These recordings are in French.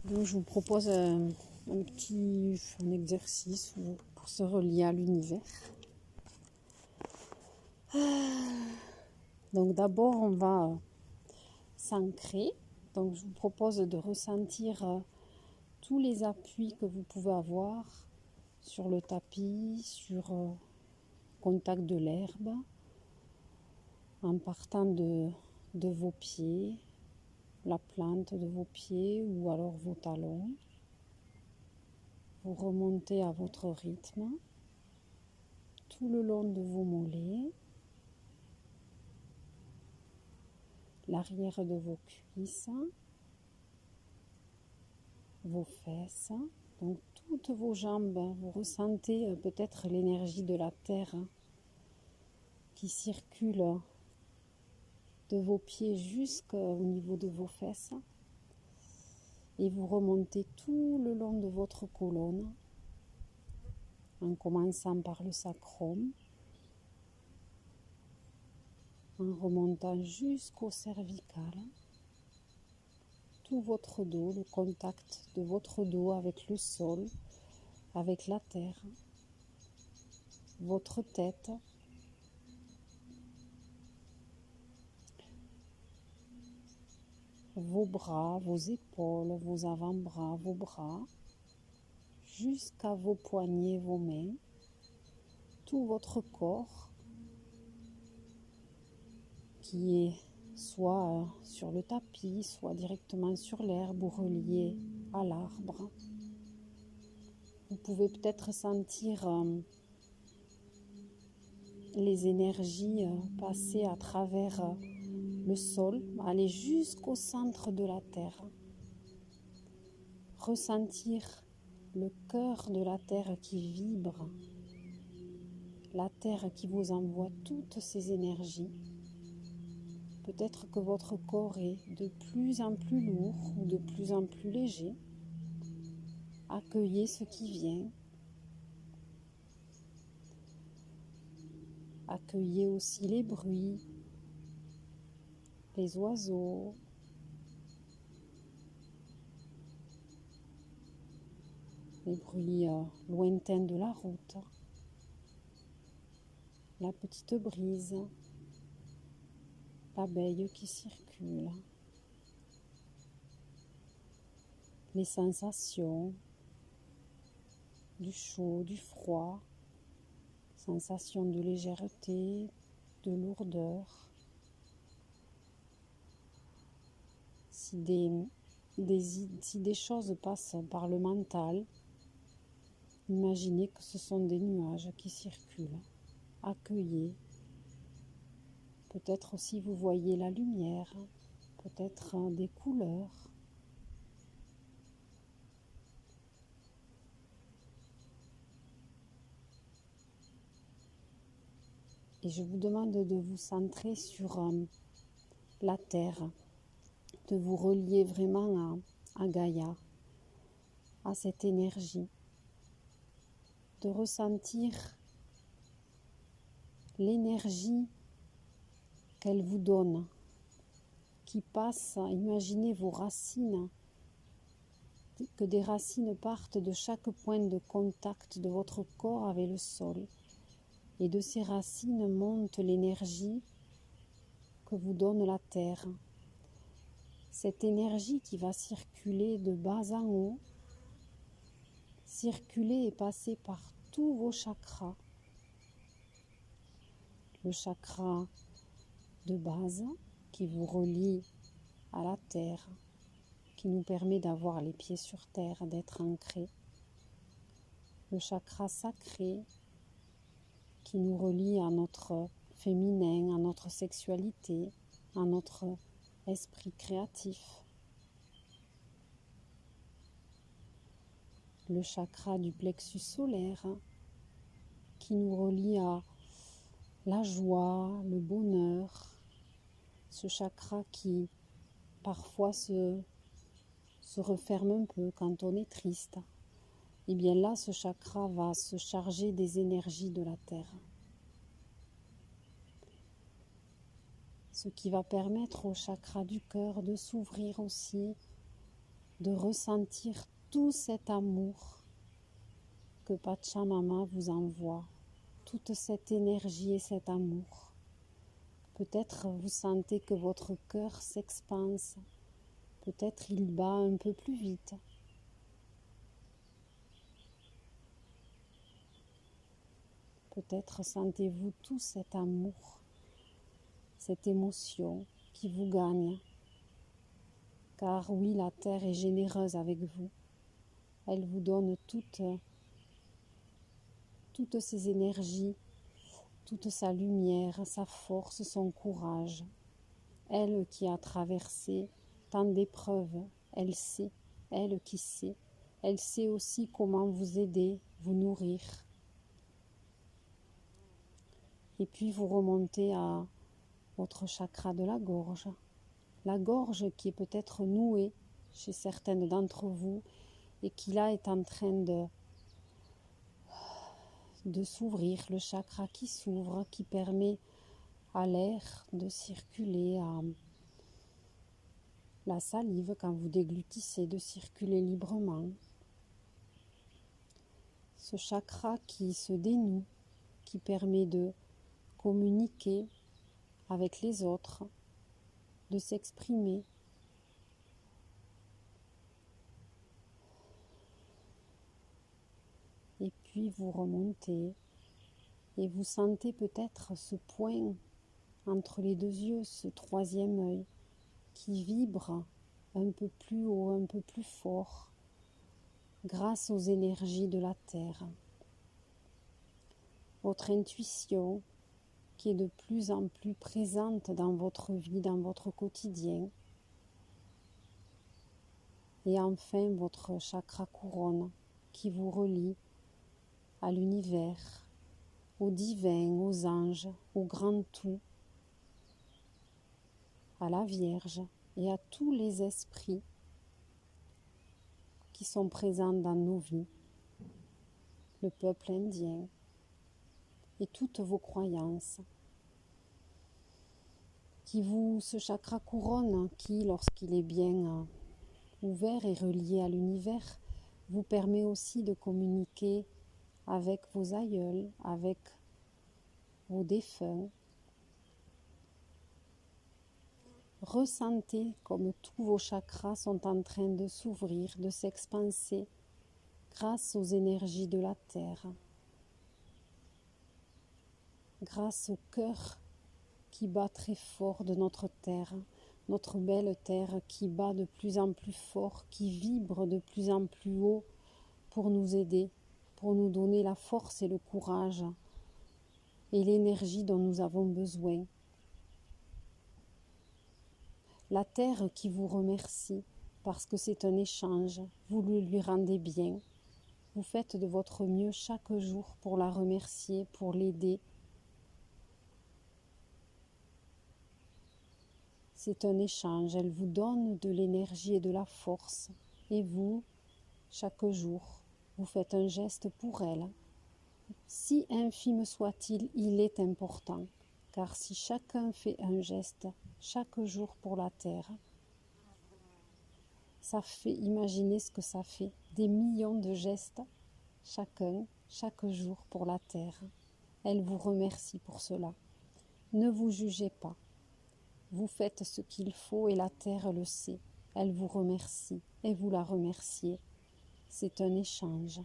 Donc je vous propose un petit exercice pour se relier à l'univers. Donc d'abord on va s'ancrer. Donc je vous propose de ressentir tous les appuis que vous pouvez avoir sur le tapis, sur le contact de l'herbe, en partant de vos pieds, la plante de vos pieds ou alors vos talons. Vous remontez à votre rythme tout le long de vos mollets, l'arrière de vos cuisses, vos fesses, donc toutes vos jambes. Vous ressentez peut-être l'énergie de la terre qui circule de vos pieds jusqu'au niveau de vos fesses. Et vous remontez tout le long de votre colonne, en commençant par le sacrum, en remontant jusqu'au cervical, tout votre dos, le contact de votre dos avec le sol, avec la terre, votre tête, vos bras, vos épaules, vos avant-bras, vos bras, jusqu'à vos poignets, vos mains, tout votre corps qui est soit sur le tapis, soit directement sur l'herbe ou relié à l'arbre. Vous pouvez peut-être sentir les énergies passer à travers le sol, aller jusqu'au centre de la terre. Ressentir le cœur de la terre qui vibre, la terre qui vous envoie toutes ces énergies. Peut-être que votre corps est de plus en plus lourd ou de plus en plus léger. Accueillez ce qui vient. Accueillez aussi les bruits, les oiseaux, les bruits lointains de la route, la petite brise, l'abeille qui circule, les sensations du chaud, du froid, sensations de légèreté, de lourdeur. Si des choses passent par le mental, imaginez que ce sont des nuages qui circulent. Accueillez. Peut-être aussi vous voyez la lumière, peut-être des couleurs. Et je vous demande de vous centrer sur la terre, de vous relier vraiment à Gaïa, à cette énergie, de ressentir l'énergie qu'elle vous donne, qui passe. Imaginez vos racines, que des racines partent de chaque point de contact de votre corps avec le sol. Et de ces racines monte l'énergie que vous donne la terre. Cette énergie qui va circuler de bas en haut, circuler et passer par tous vos chakras. Le chakra de base qui vous relie à la terre, qui nous permet d'avoir les pieds sur terre, d'être ancrés. Le chakra sacré qui nous relie à notre féminin, à notre sexualité, à notre esprit créatif. Le chakra du plexus solaire qui nous relie à la joie, le bonheur. Ce chakra qui parfois se referme un peu quand on est triste. Et bien là, ce chakra va se charger des énergies de la terre. Ce qui va permettre au chakra du cœur de s'ouvrir aussi de ressentir tout cet amour que Pachamama vous envoie, toute cette énergie et cet amour. Peut-être vous sentez que votre cœur s'expanse, peut-être il bat un peu plus vite. Peut-être sentez-vous tout cet amour, cette émotion qui vous gagne. Car oui, la terre est généreuse avec vous. Elle vous donne toutes ses énergies, toute sa lumière, sa force, son courage. Elle qui a traversé tant d'épreuves, elle sait, elle qui sait. Elle sait aussi comment vous aider, vous nourrir. Et puis vous remontez à votre chakra de la gorge qui est peut-être nouée chez certaines d'entre vous et qui là est en train de s'ouvrir, le chakra qui s'ouvre, qui permet à l'air de circuler, à la salive quand vous déglutissez de circuler librement. Ce chakra qui se dénoue, qui permet de communiquer avec les autres, de s'exprimer. Et puis vous remontez et vous sentez peut-être ce point entre les deux yeux, ce troisième œil qui vibre un peu plus haut, un peu plus fort grâce aux énergies de la terre. Votre intuition qui est de plus en plus présente dans votre vie, dans votre quotidien. Et enfin, votre chakra couronne qui vous relie à l'univers, au divin, aux anges, au grand tout, à la Vierge et à tous les esprits qui sont présents dans nos vies, le peuple indien et toutes vos croyances. Ce chakra couronne qui, lorsqu'il est bien ouvert et relié à l'univers, vous permet aussi de communiquer avec vos aïeuls, avec vos défunts. Ressentez comme tous vos chakras sont en train de s'ouvrir, de s'expanser grâce aux énergies de la terre, grâce au cœur qui bat très fort de notre terre, notre belle terre qui bat de plus en plus fort, qui vibre de plus en plus haut pour nous aider, pour nous donner la force et le courage et l'énergie dont nous avons besoin. La terre qui vous remercie parce que c'est un échange, vous le lui rendez bien. Vous faites de votre mieux chaque jour pour la remercier, pour l'aider. C'est un échange, elle vous donne de l'énergie et de la force. Et vous, chaque jour, vous faites un geste pour elle. Si infime soit-il, il est important. Car si chacun fait un geste chaque jour pour la terre, ça fait imaginer ce que ça fait. Des millions de gestes, chacun, chaque jour pour la terre. Elle vous remercie pour cela. Ne vous jugez pas. Vous faites ce qu'il faut et la terre le sait. Elle vous remercie et vous la remerciez. C'est un échange.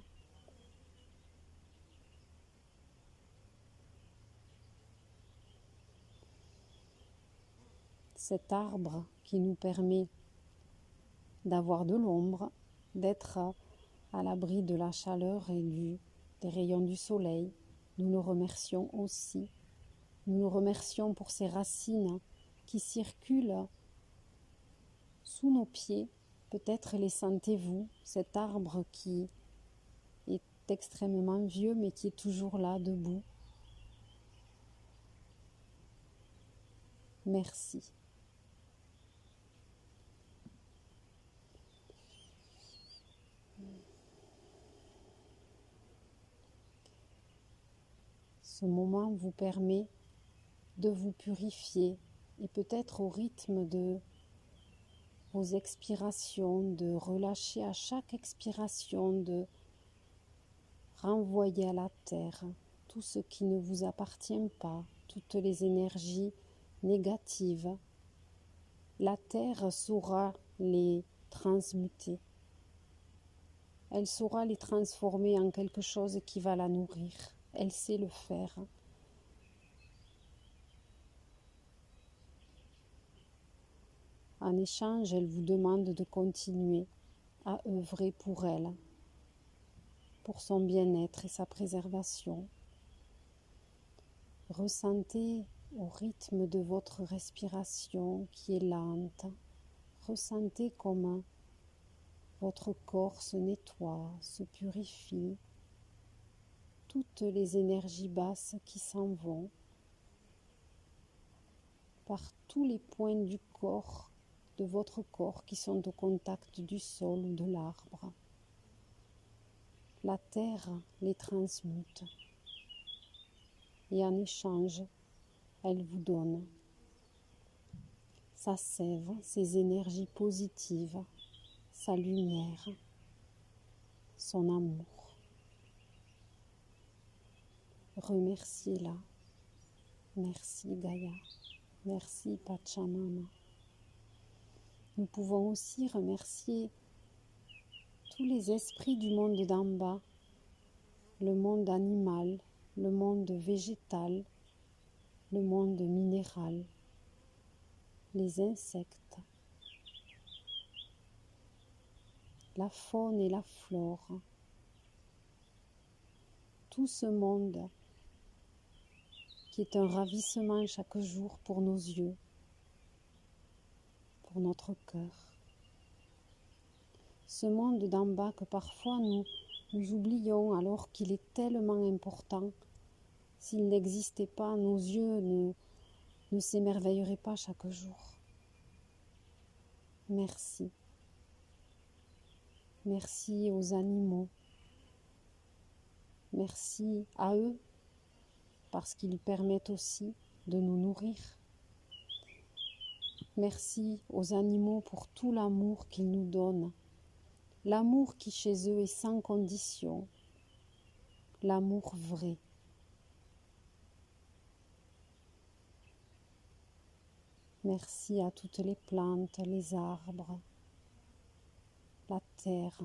Cet arbre qui nous permet d'avoir de l'ombre, d'être à l'abri de la chaleur et des rayons du soleil, nous le remercions aussi. Nous le remercions pour ces racines qui circulent sous nos pieds. Peut-être les sentez-vous, cet arbre qui est extrêmement vieux mais qui est toujours là, debout. Merci. Ce moment vous permet de vous purifier et peut-être au rythme de vos expirations, de relâcher à chaque expiration, de renvoyer à la terre tout ce qui ne vous appartient pas, toutes les énergies négatives. La terre saura les transmuter. Elle saura les transformer en quelque chose qui va la nourrir. Elle sait le faire. En échange, elle vous demande de continuer à œuvrer pour elle, pour son bien-être et sa préservation. Ressentez au rythme de votre respiration qui est lente. Ressentez comment votre corps se nettoie, se purifie. Toutes les énergies basses qui s'en vont par tous les points du corps, de votre corps qui sont au contact du sol ou de l'arbre. La terre les transmute et en échange, elle vous donne sa sève, ses énergies positives, sa lumière, son amour. Remerciez-la. Merci Gaïa. Merci Pachamama. Nous pouvons aussi remercier tous les esprits du monde d'en bas, le monde animal, le monde végétal, le monde minéral, les insectes, la faune et la flore, tout ce monde qui est un ravissement chaque jour pour nos yeux, pour notre cœur. Ce monde d'en bas que parfois nous oublions alors qu'il est tellement important. S'il n'existait pas, nos yeux ne s'émerveilleraient pas chaque jour. Merci. Merci aux animaux. Merci à eux parce qu'ils permettent aussi de nous nourrir. Merci aux animaux pour tout l'amour qu'ils nous donnent. L'amour qui chez eux est sans condition. L'amour vrai. Merci à toutes les plantes, les arbres, la terre,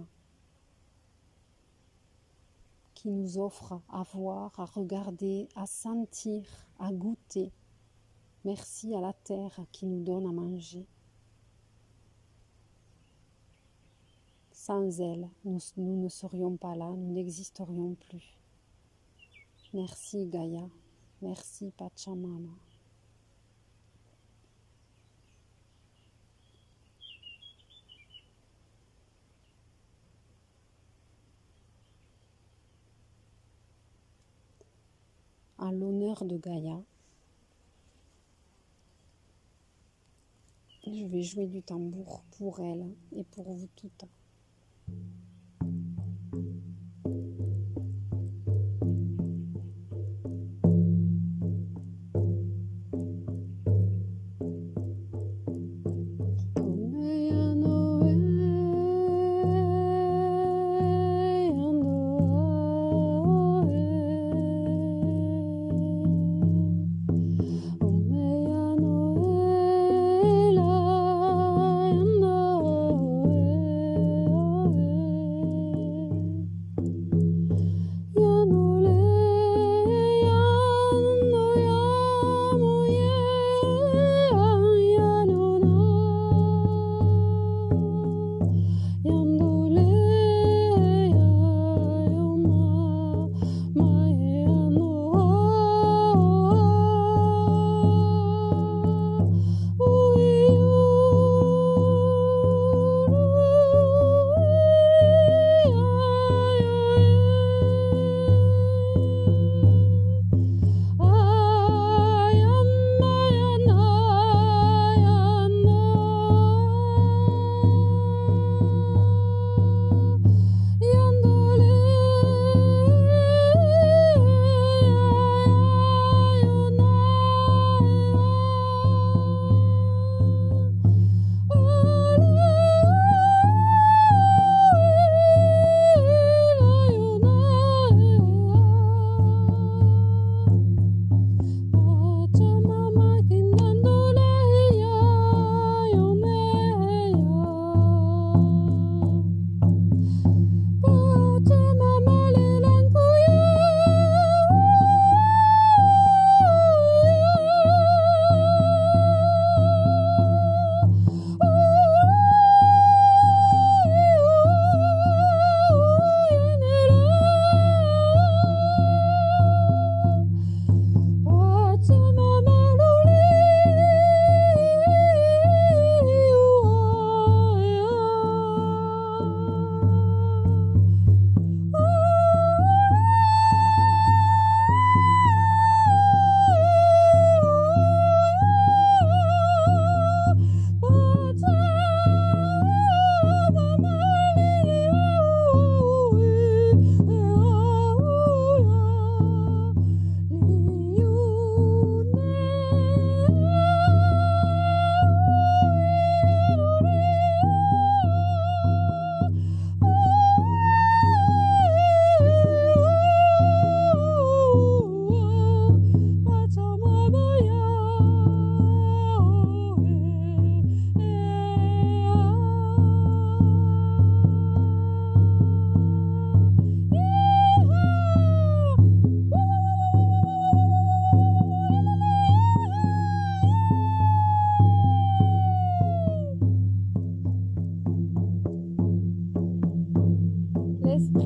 qui nous offre à voir, à regarder, à sentir, à goûter. Merci à la terre qui nous donne à manger. Sans elle, nous ne serions pas là, nous n'existerions plus. Merci Gaïa, merci Pachamama. En l'honneur de Gaïa, je vais jouer du tambour pour elle et pour vous toutes.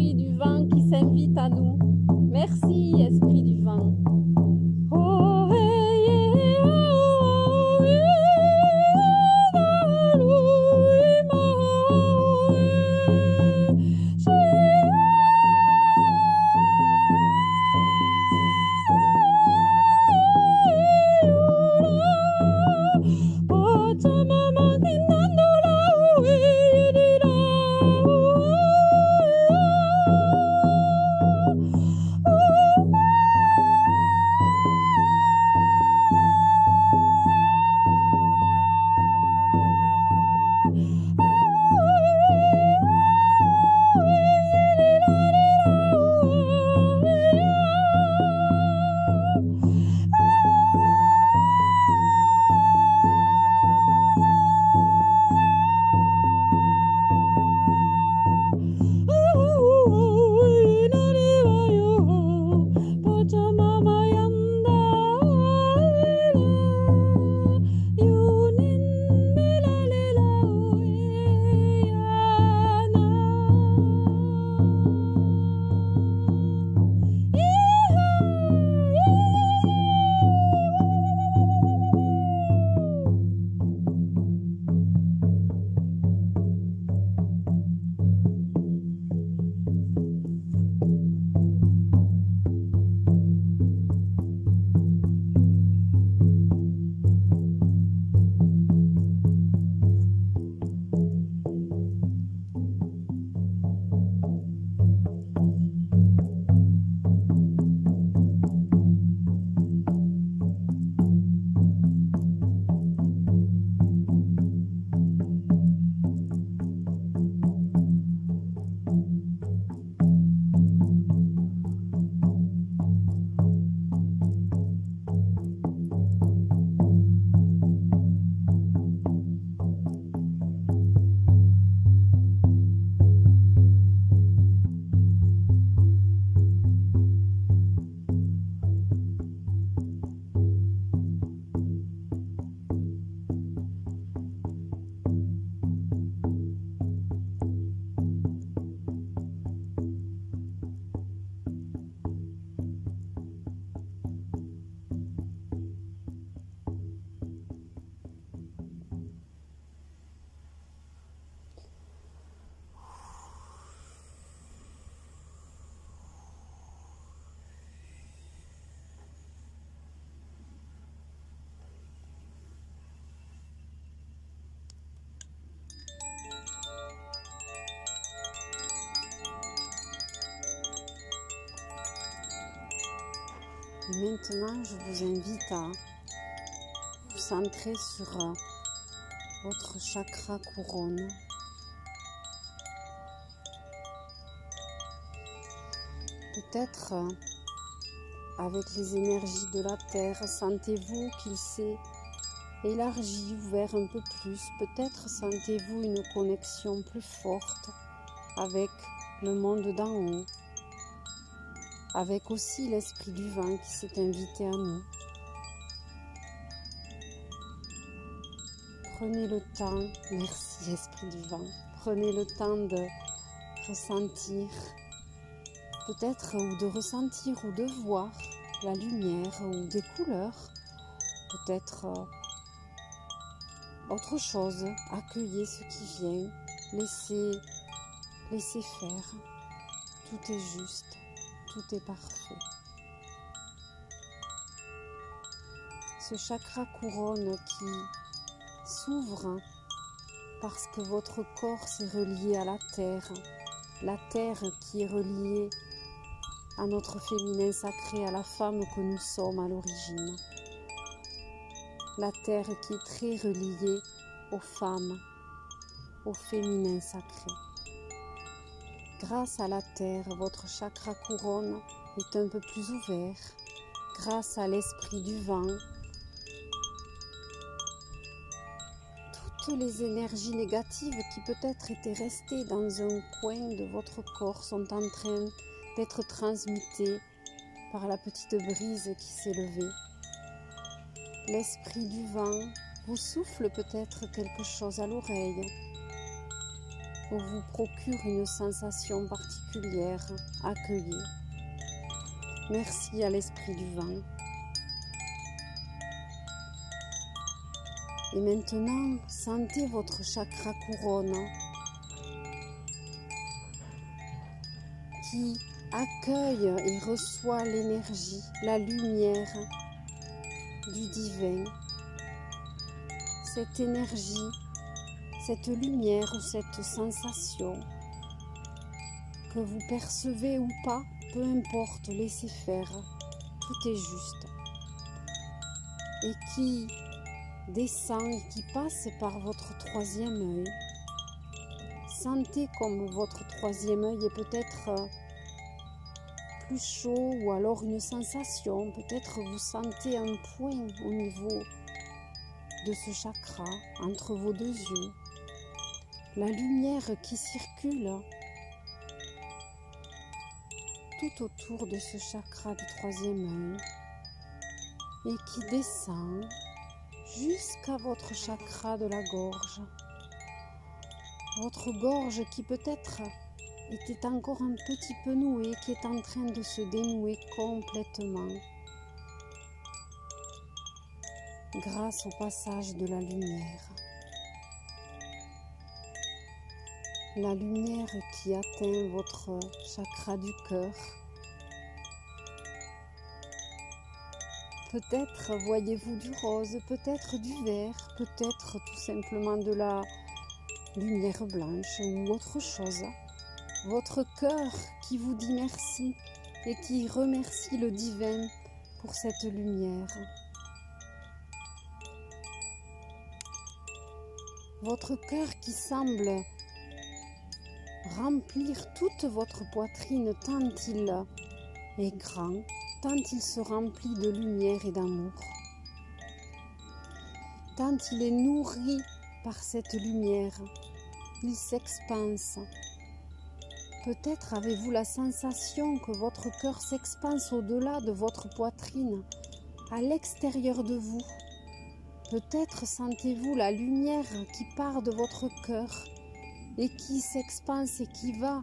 l'esprit du vent qui s'invite à nous. Merci, esprit du vent. Et maintenant, je vous invite à vous centrer sur votre chakra couronne. Peut-être avec les énergies de la terre, sentez-vous qu'il s'est élargi, ouvert un peu plus. Peut-être sentez-vous une connexion plus forte avec le monde d'en haut, avec aussi l'esprit du vent qui s'est invité à nous. Prenez le temps, merci esprit du vent, prenez le temps de ressentir, peut-être ou de ressentir ou de voir la lumière ou des couleurs, peut-être autre chose. Accueillez ce qui vient, laissez faire, tout est juste. Tout est parfait. Ce chakra couronne qui s'ouvre parce que votre corps s'est relié à la terre qui est reliée à notre féminin sacré, à la femme que nous sommes à l'origine. La terre qui est très reliée aux femmes, au féminin sacré. Grâce à la terre, votre chakra couronne est un peu plus ouvert. Grâce à l'esprit du vent, toutes les énergies négatives qui peut-être étaient restées dans un coin de votre corps sont en train d'être transmutées par la petite brise qui s'est levée. L'esprit du vent vous souffle peut-être quelque chose à l'oreille. vous procure une sensation particulière, accueillie. Merci à l'esprit du vent. Et maintenant, sentez votre chakra couronne qui accueille et reçoit l'énergie, la lumière du divin. Cette énergie, cette lumière ou cette sensation que vous percevez ou pas, peu importe, laissez faire, tout est juste. Et qui descend et qui passe par votre troisième œil. Sentez comme votre troisième œil est peut-être plus chaud ou alors une sensation, peut-être vous sentez un point au niveau de ce chakra, entre vos deux yeux. La lumière qui circule tout autour de ce chakra du troisième œil et qui descend jusqu'à votre chakra de la gorge. Votre gorge qui peut-être était encore un petit peu nouée, qui est en train de se dénouer complètement grâce au passage de la lumière. La lumière qui atteint votre chakra du cœur. Peut-être voyez-vous du rose, peut-être du vert, peut-être tout simplement de la lumière blanche ou autre chose. Votre cœur qui vous dit merci et qui remercie le divin pour cette lumière. Votre cœur qui semble remplir toute votre poitrine tant il est grand, tant il se remplit de lumière et d'amour, tant il est nourri par cette lumière, il s'expanse. Peut-être avez-vous la sensation que votre cœur s'expanse au-delà de votre poitrine, à l'extérieur de vous. Peut-être sentez-vous la lumière qui part de votre cœur et qui s'expanse et qui va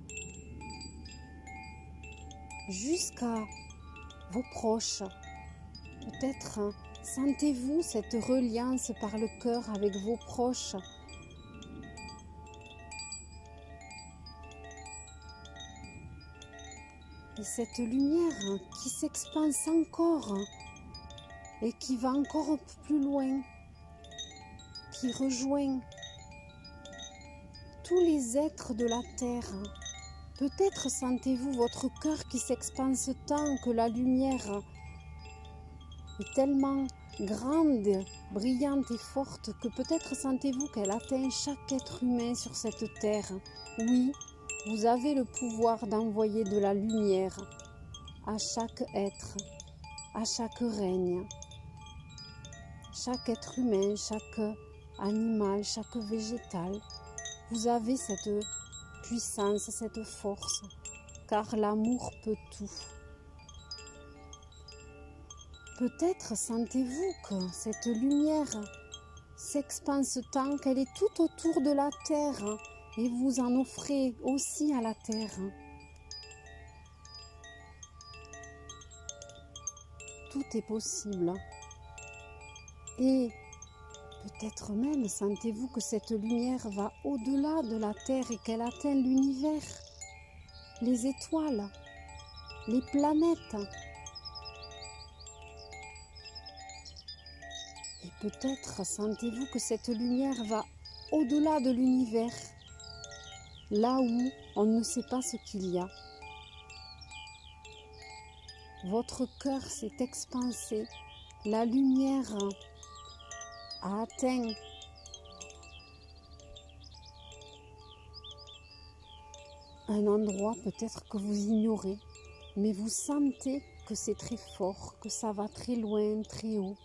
jusqu'à vos proches. Peut-être sentez-vous cette reliance par le cœur avec vos proches. Et cette lumière qui s'expanse encore et qui va encore plus loin, qui rejoint tous les êtres de la terre. Peut-être sentez-vous votre cœur qui s'expanse tant que la lumière est tellement grande, brillante et forte que peut-être sentez-vous qu'elle atteint chaque être humain sur cette terre. Oui, vous avez le pouvoir d'envoyer de la lumière à chaque être, à chaque règne, chaque être humain, chaque animal, chaque végétal. Vous avez cette puissance, cette force, car l'amour peut tout. Peut-être sentez-vous que cette lumière s'expanse tant qu'elle est tout autour de la terre et vous en offrez aussi à la terre. Tout est possible. Et peut-être même sentez-vous que cette lumière va au-delà de la terre et qu'elle atteint l'univers, les étoiles, les planètes. Et peut-être sentez-vous que cette lumière va au-delà de l'univers, là où on ne sait pas ce qu'il y a. Votre cœur s'est expansé, la lumière a atteint un endroit peut-être que vous ignorez, mais vous sentez que c'est très fort, que ça va très loin, très haut.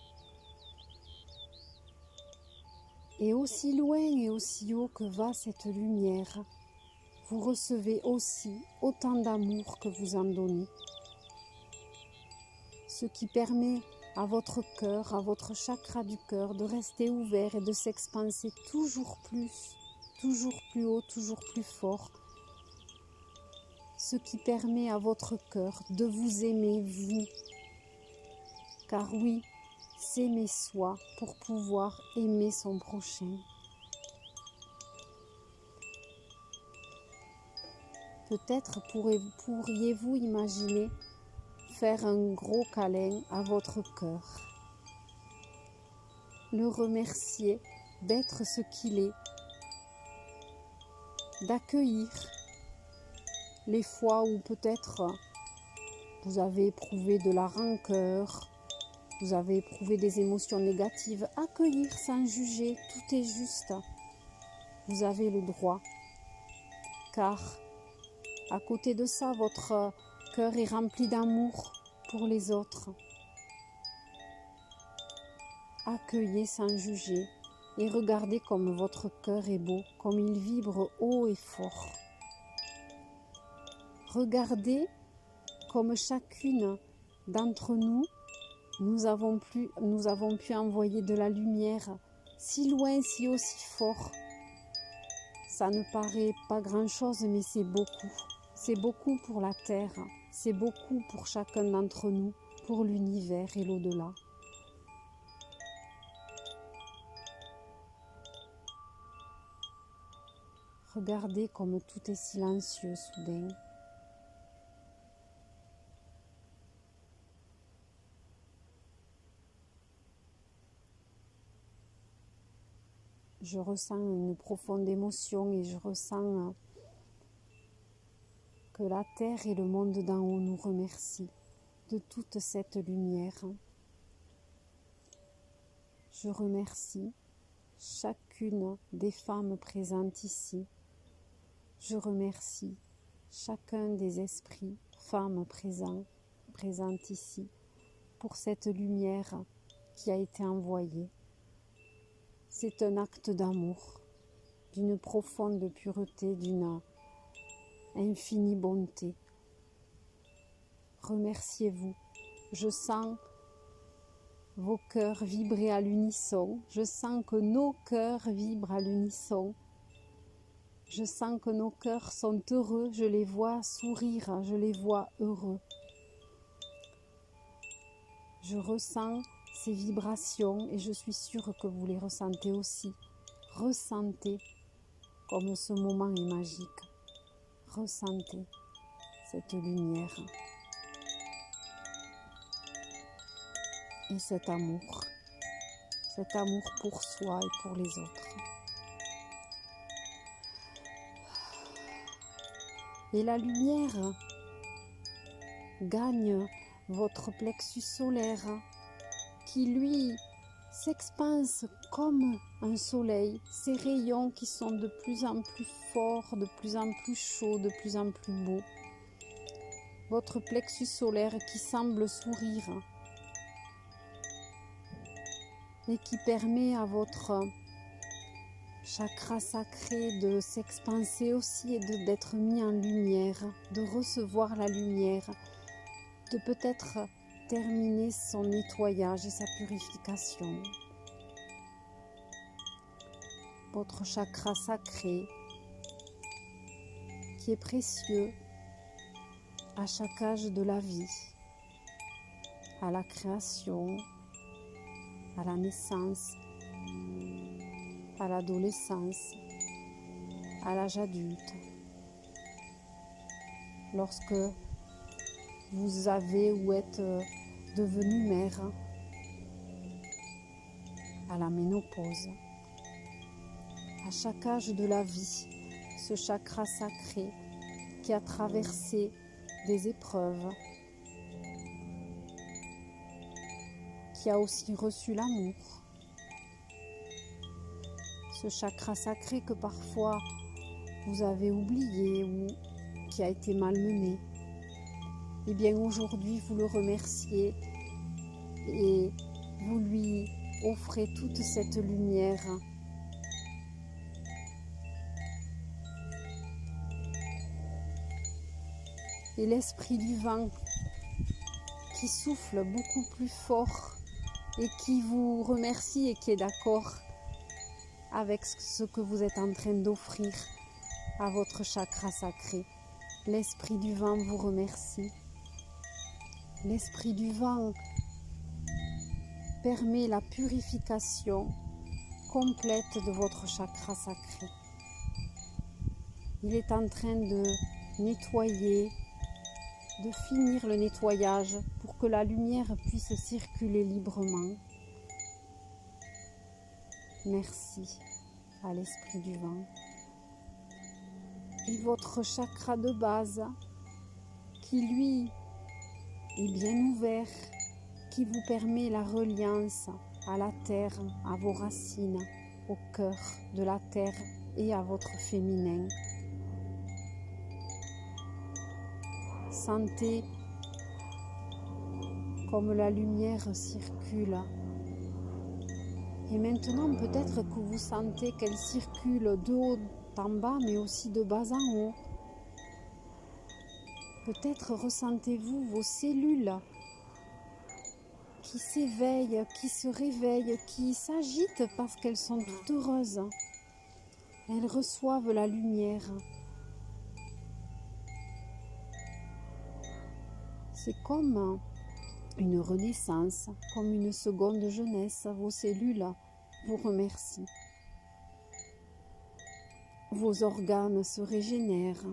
Et aussi loin et aussi haut que va cette lumière, vous recevez aussi autant d'amour que vous en donnez. Ce qui permet à votre cœur, à votre chakra du cœur de rester ouvert et de s'expanser toujours plus, toujours plus haut, toujours plus fort, ce qui permet à votre cœur de vous aimer, vous. Car oui, s'aimer soi pour pouvoir aimer son prochain. Peut-être pourriez-vous imaginer faire un gros câlin à votre cœur, le remercier d'être ce qu'il est, d'accueillir les fois où peut-être vous avez éprouvé de la rancœur, vous avez éprouvé des émotions négatives, accueillir sans juger, tout est juste. Vous avez le droit, car à côté de ça, votre cœur est rempli d'amour pour les autres. Accueillez sans juger et regardez comme votre cœur est beau, comme il vibre haut et fort. Regardez comme chacune d'entre nous, nous avons pu envoyer de la lumière si loin, si aussi fort. Ça ne paraît pas grand-chose, mais c'est beaucoup. C'est beaucoup pour la Terre, c'est beaucoup pour chacun d'entre nous, pour l'univers et l'au-delà. Regardez comme tout est silencieux soudain. Je ressens une profonde émotion et je ressens que la Terre et le monde d'en haut nous remercient de toute cette lumière. Je remercie chacune des femmes présentes ici. Je remercie chacun des esprits, femmes présents ici, pour cette lumière qui a été envoyée. C'est un acte d'amour, d'une profonde pureté, d'une infinie bonté. Remerciez-vous. Je sens vos cœurs vibrer à l'unisson. Je sens que nos cœurs vibrent à l'unisson. Je sens que nos cœurs sont heureux. Je les vois sourire. Je les vois heureux. Je ressens ces vibrations et je suis sûre que vous les ressentez aussi. Ressentez comme ce moment est magique. Ressentez cette lumière et cet amour pour soi et pour les autres. Et la lumière gagne votre plexus solaire qui lui s'expanse comme un soleil, ces rayons qui sont de plus en plus forts, de plus en plus chauds, de plus en plus beaux. Votre plexus solaire qui semble sourire et qui permet à votre chakra sacré de s'expanser aussi et d'être mis en lumière, de recevoir la lumière, de peut-être terminer son nettoyage et sa purification. Votre chakra sacré qui est précieux à chaque âge de la vie, à la création, à la naissance, à l'adolescence, à l'âge adulte, lorsque vous avez ou êtes devenue mère, à la ménopause. À chaque âge de la vie, ce chakra sacré qui a traversé des épreuves, qui a aussi reçu l'amour, ce chakra sacré que parfois vous avez oublié ou qui a été malmené, et bien aujourd'hui vous le remerciez et vous lui offrez toute cette lumière. Et l'esprit du vent qui souffle beaucoup plus fort et qui vous remercie et qui est d'accord avec ce que vous êtes en train d'offrir à votre chakra sacré. L'esprit du vent vous remercie. L'esprit du vent permet la purification complète de votre chakra sacré. Il est en train de nettoyer, de finir le nettoyage pour que la lumière puisse circuler librement. Merci à l'esprit du vent. Et votre chakra de base, qui lui est bien ouvert, qui vous permet la reliance à la terre, à vos racines, au cœur de la terre et à votre féminin. Sentez comme la lumière circule. Et maintenant, peut-être que vous sentez qu'elle circule de haut en bas, mais aussi de bas en haut. Peut-être ressentez-vous vos cellules qui s'éveillent, qui se réveillent, qui s'agitent parce qu'elles sont toutes heureuses. Elles reçoivent la lumière. C'est comme une renaissance, comme une seconde jeunesse. Vos cellules vous remercient. Vos organes se régénèrent.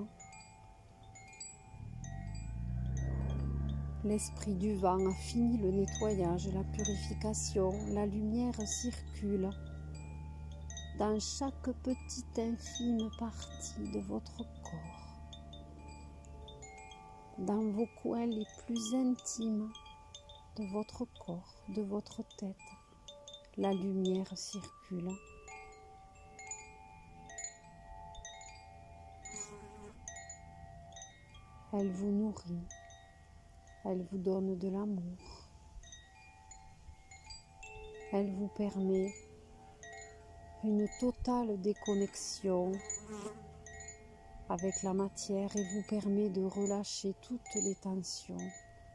L'esprit du vent a fini le nettoyage, la purification. La lumière circule dans chaque petite infime partie de votre corps, dans vos coins les plus intimes de votre corps, de votre tête. La lumière circule. Elle vous nourrit, elle vous donne de l'amour, elle vous permet une totale déconnexion avec la matière et vous permet de relâcher toutes les tensions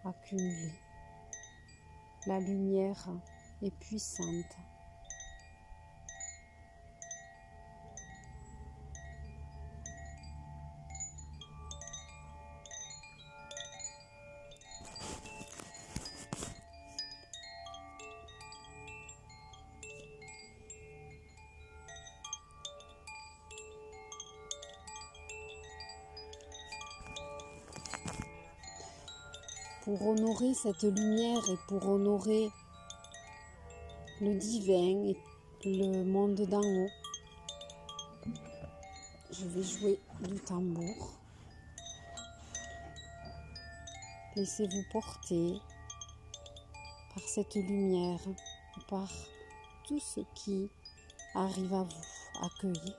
accumulées. La lumière est puissante. Pour honorer cette lumière et pour honorer le divin et le monde d'en haut, je vais jouer du tambour. Laissez-vous porter par cette lumière, par tout ce qui arrive à vous. Accueillez.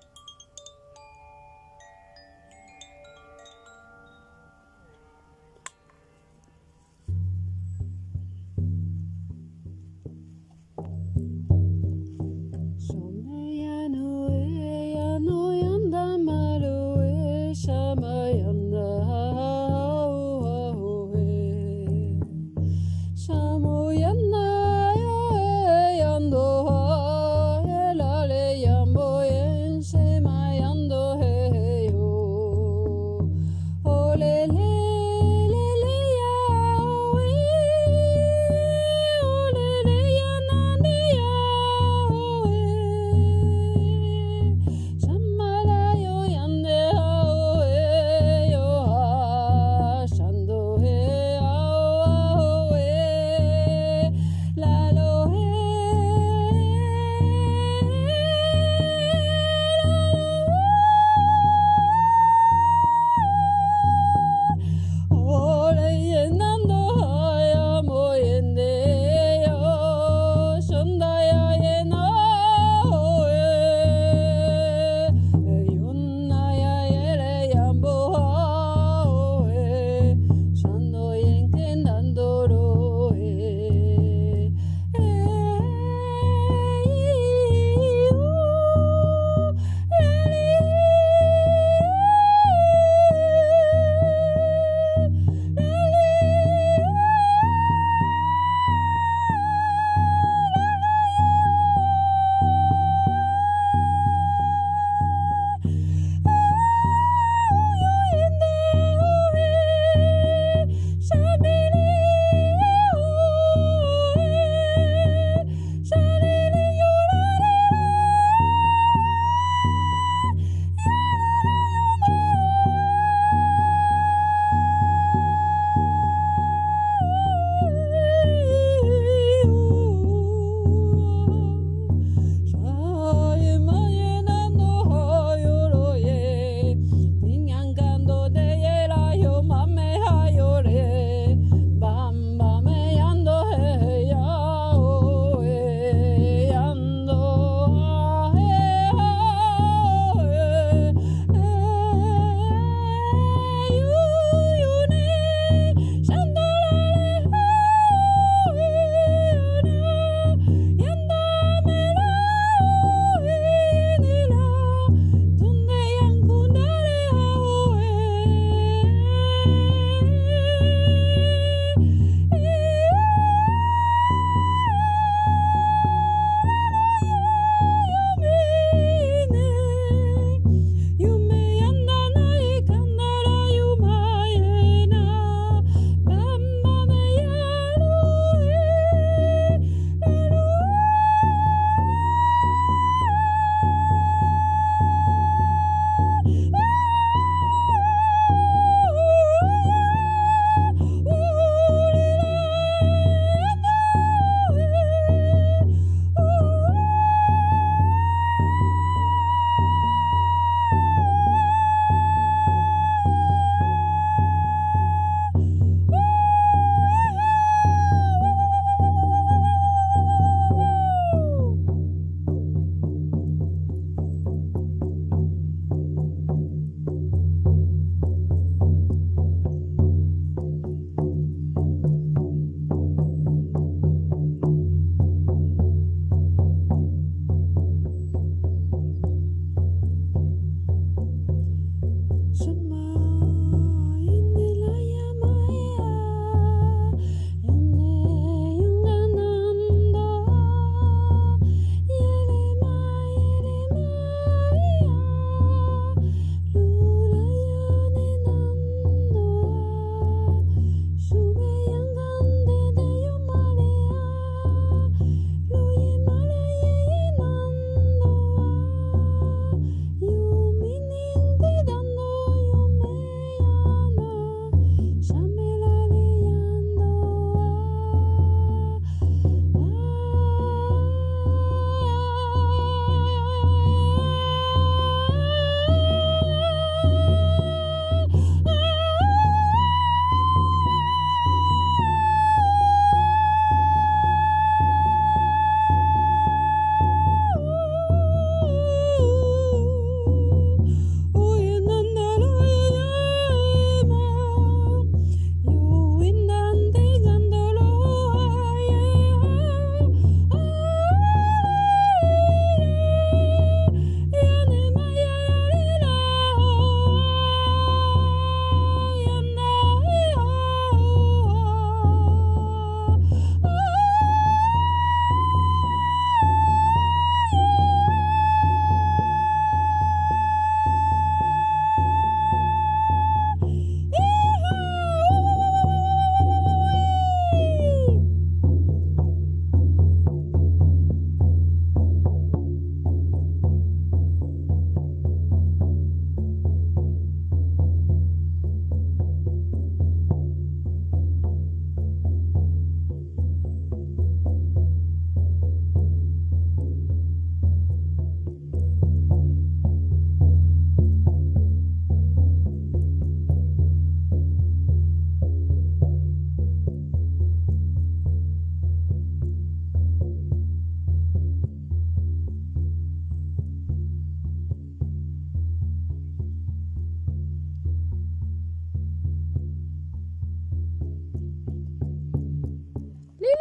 Et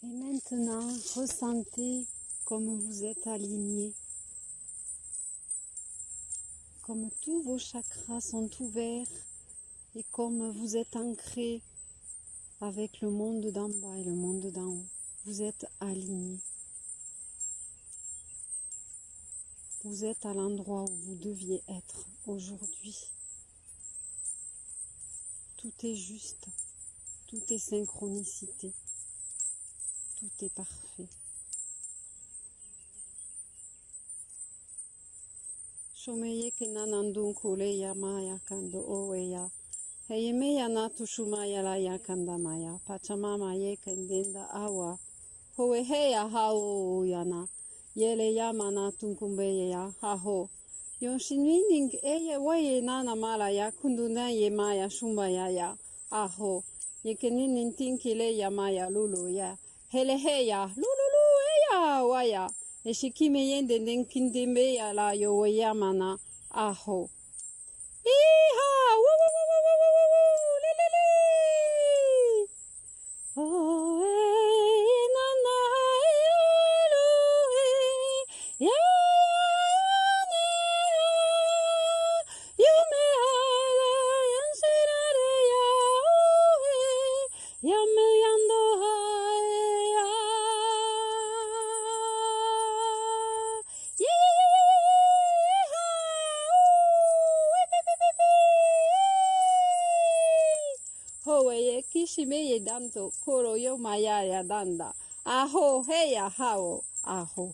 maintenant, ressentez comme vous êtes aligné, comme tous vos chakras sont ouverts et comme vous êtes ancré avec le monde d'en bas et le monde d'en haut. Vous êtes aligné. Vous êtes à l'endroit où vous deviez être aujourd'hui. Tout est juste, tout est synchronicité, tout est parfait. Shomeye ke nanandun kule ya maya kando oweya. Heyeme ya natu shumaya la ya kanda maya. Pachamama ye kendenda awa. Hoe heya hao yana. Yele ya mana tunkumbe ya haho. Yoshinwining eye waye nana mala ya kunduna ye maya shumaya ya. Aho. Yekeninin tinkile ya maya lulu ya. Hele heya lululu eya waya. Eshikime yende denkindembe ya la yo ya mana. Aho. Iha! Woo woo woo woo woo woo woo! Li li li! Oh, eh, na na, eh, lu, eh, ya ya ne ha, yume ha la, yanshira re ya, oh, eh, yame yando ha, eh, ya. Yeeha! Ooh, eh, pi, pi, pi, pi! Howe ye kishime ye danto koro yo maya ya danda. Aho heya hao. Aho.